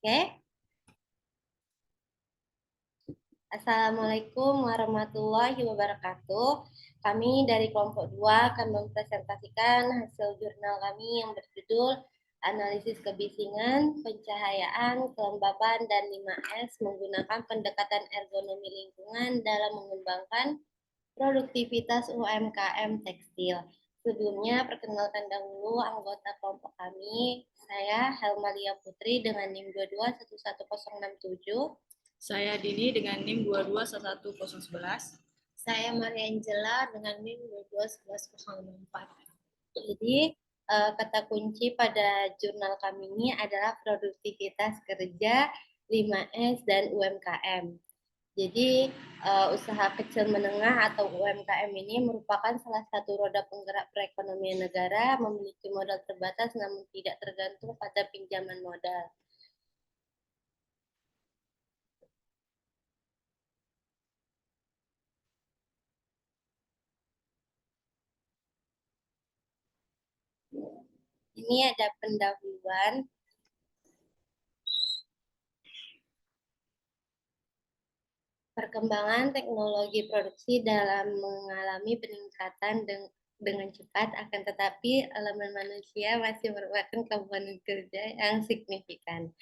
Oke, Assalamualaikum warahmatullahi wabarakatuh. Kami dari kelompok 2 akan mempresentasikan hasil jurnal kami yang berjudul Analisis Kebisingan, Pencahayaan, Kelembapan, dan 5S menggunakan pendekatan ergonomi lingkungan dalam mengembangkan produktivitas UMKM tekstil. Sebelumnya, perkenalkan dahulu anggota kelompok kami. Saya Helmalia Putri dengan NIM 22111067. Saya Dini dengan NIM 221111. Saya Maria Angela dengan NIM 221104. Jadi, kata kunci pada jurnal kami ini adalah produktivitas kerja, 5S, dan UMKM. Jadi, usaha kecil menengah atau UMKM ini merupakan salah satu roda penggerak perekonomian negara, memiliki modal terbatas namun tidak tergantung pada pinjaman modal. Ini ada pendahuluan. Perkembangan teknologi produksi dalam mengalami peningkatan dengan cepat, akan tetapi elemen manusia masih merupakan komponen kerja yang signifikan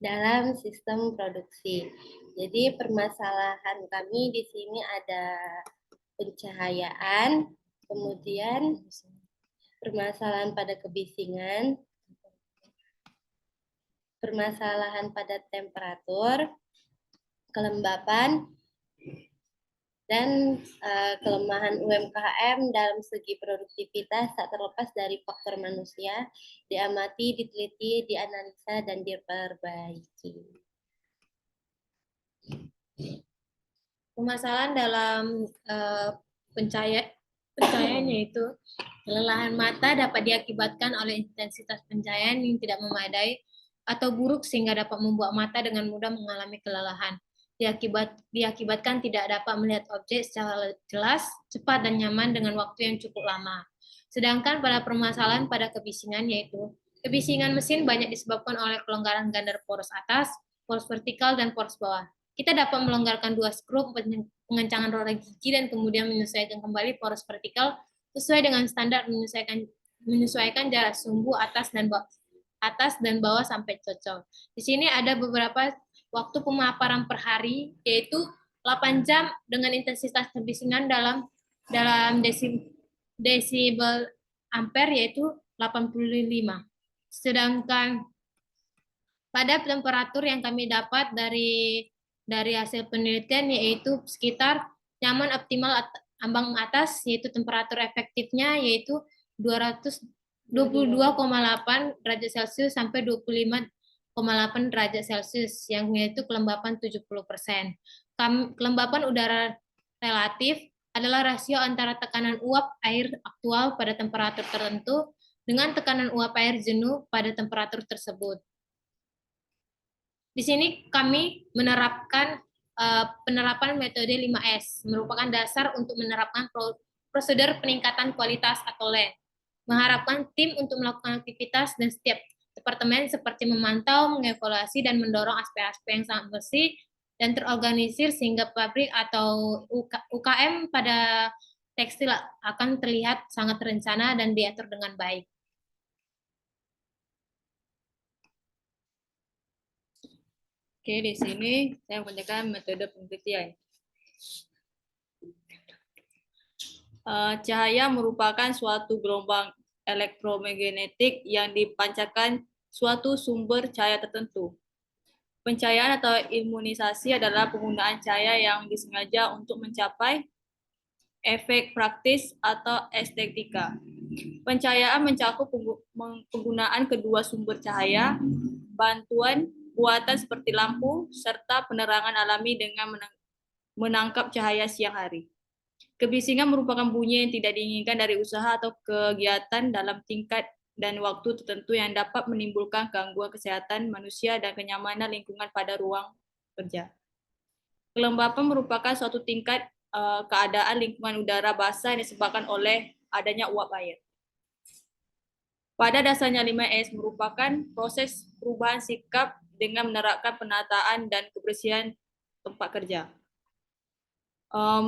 dalam sistem produksi. Jadi permasalahan kami di sini ada pencahayaan, kemudian permasalahan pada kebisingan, permasalahan pada temperatur, kelembapan, dan kelemahan UMKM dalam segi produktivitas tak terlepas dari faktor manusia, diamati, diteliti, dianalisa, dan diperbaiki. Permasalahan dalam pencahayaannya itu kelelahan mata dapat diakibatkan oleh intensitas pencahayaan yang tidak memadai atau buruk sehingga dapat membuat mata dengan mudah mengalami kelelahan. Diakibatkan tidak dapat melihat objek secara jelas, cepat, dan nyaman dengan waktu yang cukup lama. Sedangkan pada permasalahan pada kebisingan, yaitu kebisingan mesin banyak disebabkan oleh kelonggaran gandar poros atas, poros vertikal, dan poros bawah. Kita dapat melonggarkan dua skru pengencangan roda gigi dan kemudian menyesuaikan kembali poros vertikal sesuai dengan standar menyesuaikan jarak sumbu atas dan bawah sampai cocok. Di sini ada beberapa waktu pemaparan per hari, yaitu 8 jam dengan intensitas kebisingan dalam desibel ampere, yaitu 85. Sedangkan pada temperatur yang kami dapat dari hasil penelitian, yaitu sekitar nyaman optimal ambang atas, yaitu temperatur efektifnya yaitu 22,8 derajat Celcius sampai 25,8 derajat Celcius, yang yaitu kelembapan 70%. Kelembapan udara relatif adalah rasio antara tekanan uap air aktual pada temperatur tertentu dengan tekanan uap air jenuh pada temperatur tersebut. Di sini kami menerapkan penerapan metode 5S, merupakan dasar untuk menerapkan prosedur peningkatan kualitas atau LEN. Mengharapkan tim untuk melakukan aktivitas dan setiap departemen seperti memantau, mengevaluasi, dan mendorong aspek-aspek yang sangat bersih dan terorganisir sehingga pabrik atau UKM pada tekstil akan terlihat sangat terencana dan diatur dengan baik. Oke, di sini saya membacakan metode penelitian. Cahaya merupakan suatu gelombang elektromagnetik yang dipancarkan suatu sumber cahaya tertentu. Pencahayaan atau iluminisasi adalah penggunaan cahaya yang disengaja untuk mencapai efek praktis atau estetika. Pencahayaan mencakup penggunaan kedua sumber cahaya, bantuan buatan seperti lampu, serta penerangan alami dengan menangkap cahaya siang hari. Kebisingan merupakan bunyi yang tidak diinginkan dari usaha atau kegiatan dalam tingkat dan waktu tertentu yang dapat menimbulkan gangguan kesehatan manusia dan kenyamanan lingkungan pada ruang kerja. Kelembapan merupakan suatu tingkat keadaan lingkungan udara basah yang disebabkan oleh adanya uap air. Pada dasarnya 5S merupakan proses perubahan sikap dengan menerapkan penataan dan kebersihan tempat kerja.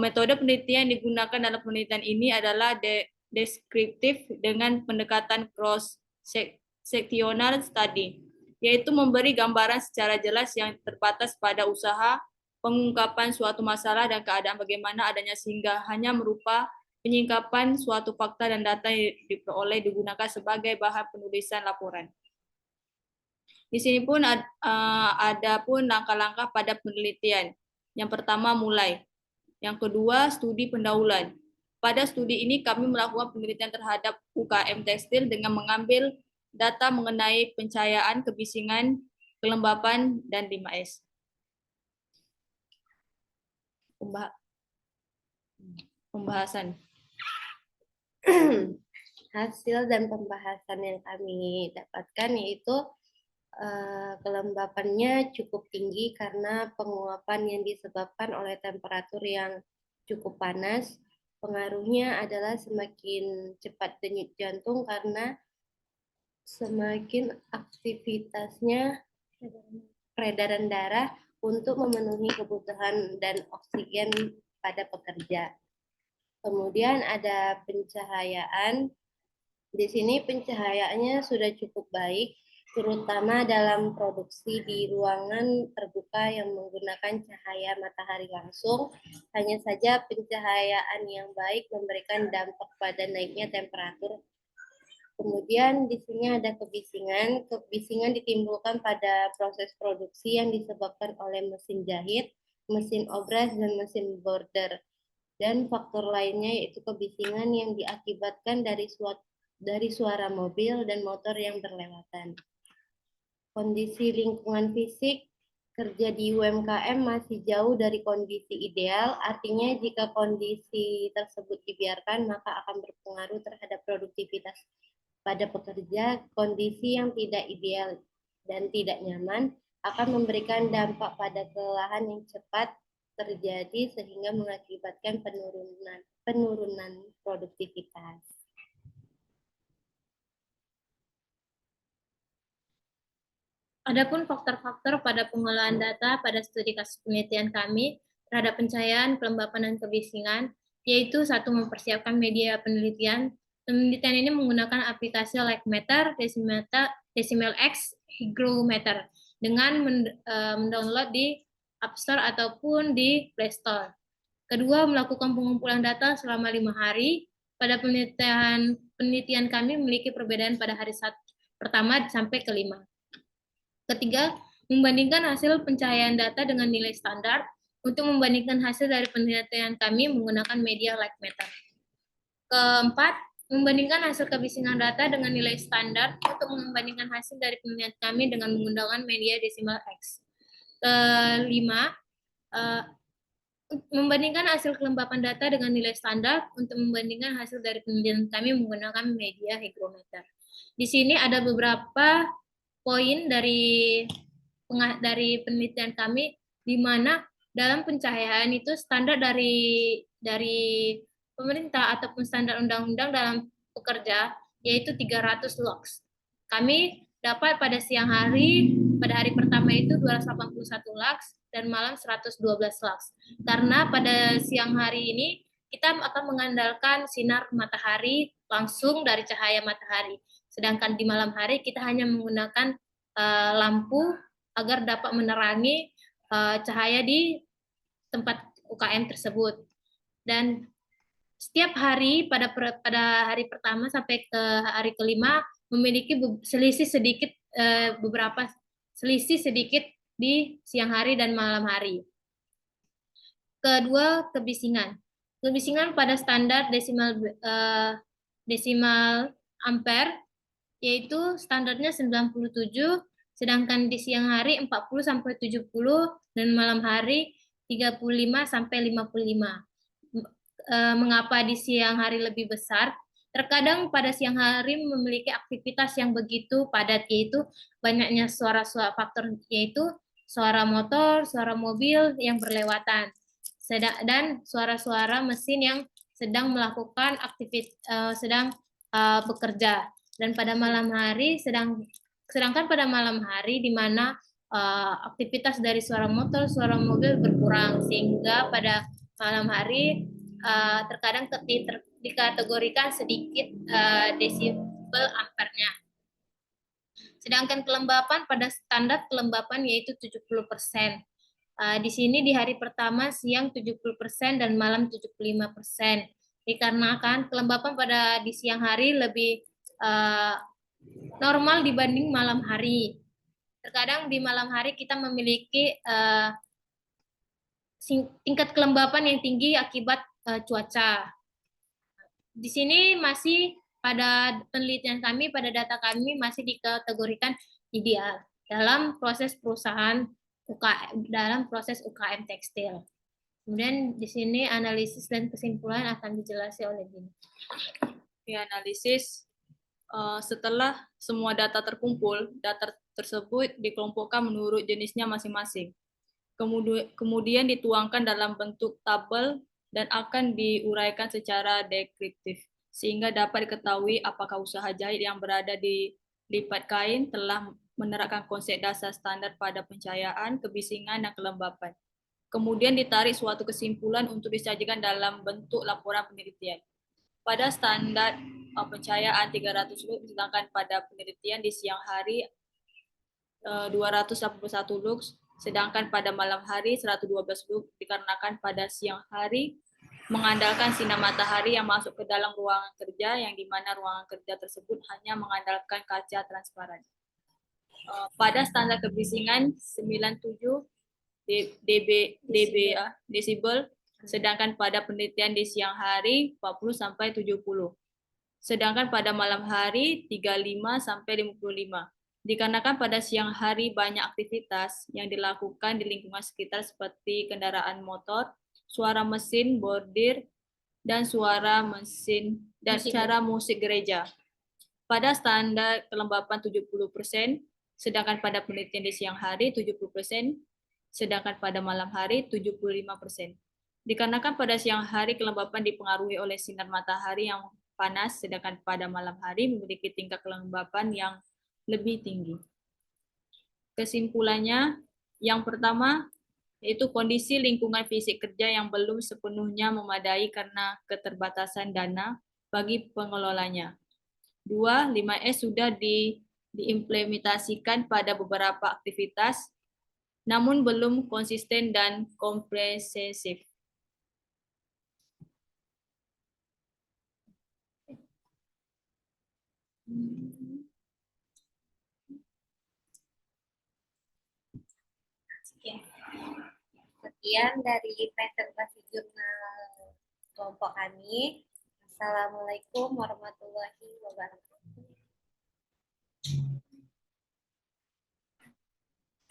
Metode penelitian yang digunakan dalam penelitian ini adalah deskriptif dengan pendekatan cross-sectional study, yaitu memberi gambaran secara jelas yang terbatas pada usaha pengungkapan suatu masalah dan keadaan bagaimana adanya sehingga hanya merupa penyingkapan suatu fakta dan data yang diperoleh digunakan sebagai bahan penulisan laporan. Di sini pun ada pun langkah-langkah pada penelitian. Yang pertama mulai. Yang kedua, studi pendahuluan. Pada studi ini kami melakukan penelitian terhadap UKM tekstil dengan mengambil data mengenai pencahayaan, kebisingan, kelembapan, dan 5S. Pembahasan. Hasil dan pembahasan yang kami dapatkan yaitu kelembapannya cukup tinggi karena penguapan yang disebabkan oleh temperatur yang cukup panas. Pengaruhnya adalah semakin cepat denyut jantung karena semakin aktivitasnya peredaran darah untuk memenuhi kebutuhan dan oksigen pada pekerja. Kemudian ada pencahayaan. Di sini pencahayaannya sudah cukup baik, terutama dalam produksi di ruangan terbuka yang menggunakan cahaya matahari langsung. Hanya saja pencahayaan yang baik memberikan dampak pada naiknya temperatur. Kemudian di sini ada kebisingan. Kebisingan ditimbulkan pada proses produksi yang disebabkan oleh mesin jahit, mesin obras, dan mesin border. Dan faktor lainnya yaitu kebisingan yang diakibatkan dari suara mobil dan motor yang berlewatan. Kondisi lingkungan fisik kerja di UMKM masih jauh dari kondisi ideal, artinya jika kondisi tersebut dibiarkan maka akan berpengaruh terhadap produktivitas pada pekerja. Kondisi yang tidak ideal dan tidak nyaman akan memberikan dampak pada kelelahan yang cepat terjadi sehingga mengakibatkan penurunan produktivitas. Adapun faktor-faktor pada pengolahan data pada studi kasus penelitian kami terhadap pencahayaan, kelembapan, dan kebisingan, yaitu satu, mempersiapkan media penelitian. Penelitian ini menggunakan aplikasi Lightmeter, Decimal X, Hygrometer dengan mendownload di App Store ataupun di Play Store. Kedua, melakukan pengumpulan data selama 5 hari. Pada penelitian kami memiliki perbedaan pada hari pertama sampai kelima. Ketiga, membandingkan hasil pencahayaan data dengan nilai standar. Untuk membandingkan hasil dari penelitian kami menggunakan media Lightmeter. Keempat, membandingkan hasil kebisingan data dengan nilai standar untuk membandingkan hasil dari penelitian kami dengan menggunakan media Decimal X. Kelima, membandingkan hasil kelembapan data dengan nilai standar untuk membandingkan hasil dari penelitian kami menggunakan media hygrometer. Di sini ada beberapa poin dari penelitian kami di mana dalam pencahayaan itu standar dari pemerintah ataupun standar undang-undang dalam pekerja yaitu 300 lux. Kami dapat pada siang hari, pada hari pertama itu 281 lux dan malam 112 lux. Karena pada siang hari ini kita akan mengandalkan sinar matahari langsung dari cahaya matahari. Sedangkan di malam hari kita hanya menggunakan lampu agar dapat menerangi cahaya di tempat UKM tersebut. Dan setiap hari pada hari pertama sampai ke hari kelima memiliki selisih sedikit di siang hari dan malam hari. Kedua, kebisingan. Kebisingan pada standar desimal ampere yaitu standarnya 97, sedangkan di siang hari 40 sampai 70 dan malam hari 35 sampai 55. Mengapa di siang hari lebih besar? Terkadang pada siang hari memiliki aktivitas yang begitu padat, yaitu banyaknya suara-suara faktor, yaitu suara motor, suara mobil yang berlewatan, dan suara-suara mesin yang sedang melakukan sedang bekerja. Dan pada malam hari sedangkan pada malam hari di mana aktivitas dari suara motor, suara mobil berkurang, sehingga pada malam hari terkadang dikategorikan sedikit desibel ampernya. Sedangkan kelembapan pada standar kelembapan yaitu 70%. Di sini di hari pertama siang 70% dan malam 75%. Dikarenakan kelembapan di siang hari lebih normal dibanding malam hari. Terkadang di malam hari kita memiliki tingkat kelembapan yang tinggi akibat cuaca. Di sini masih pada penelitian kami, pada data kami masih dikategorikan ideal dalam proses perusahaan dalam proses UKM tekstil. Kemudian di sini analisis dan kesimpulan akan dijelaskan oleh Dini. Di analisis, setelah semua data terkumpul, data tersebut dikelompokkan menurut jenisnya masing-masing. Kemudian dituangkan dalam bentuk tabel dan akan diuraikan secara deskriptif, sehingga dapat diketahui apakah usaha jahit yang berada di lipat kain telah menerapkan konsep dasar standar pada pencahayaan, kebisingan, dan kelembapan. Kemudian ditarik suatu kesimpulan untuk disajikan dalam bentuk laporan penelitian. Pada standar pencahayaan 300 lux, sedangkan pada penelitian di siang hari 281 lux, sedangkan pada malam hari 112 lux, dikarenakan pada siang hari mengandalkan sinar matahari yang masuk ke dalam ruangan kerja, yang dimana ruangan kerja tersebut hanya mengandalkan kaca transparan. Pada standar kebisingan 97 desibel, sedangkan pada penelitian di siang hari 40 sampai 70. Sedangkan pada malam hari 35 sampai 55. Dikarenakan pada siang hari banyak aktivitas yang dilakukan di lingkungan sekitar seperti kendaraan motor, suara mesin bordir, dan suara mesin dan cara musik gereja. Pada standar kelembapan 70%, sedangkan pada penelitian di siang hari 70%, sedangkan pada malam hari 75%. Dikarenakan pada siang hari kelembapan dipengaruhi oleh sinar matahari yang panas, sedangkan pada malam hari memiliki tingkat kelembapan yang lebih tinggi. Kesimpulannya, yang pertama, yaitu kondisi lingkungan fisik kerja yang belum sepenuhnya memadai karena keterbatasan dana bagi pengelolanya. 2, 5S sudah diimplementasikan pada beberapa aktivitas, namun belum konsisten dan komprehensif. Sekian dari presentasi jurnal kelompok kami. Assalamualaikum warahmatullahi wabarakatuh.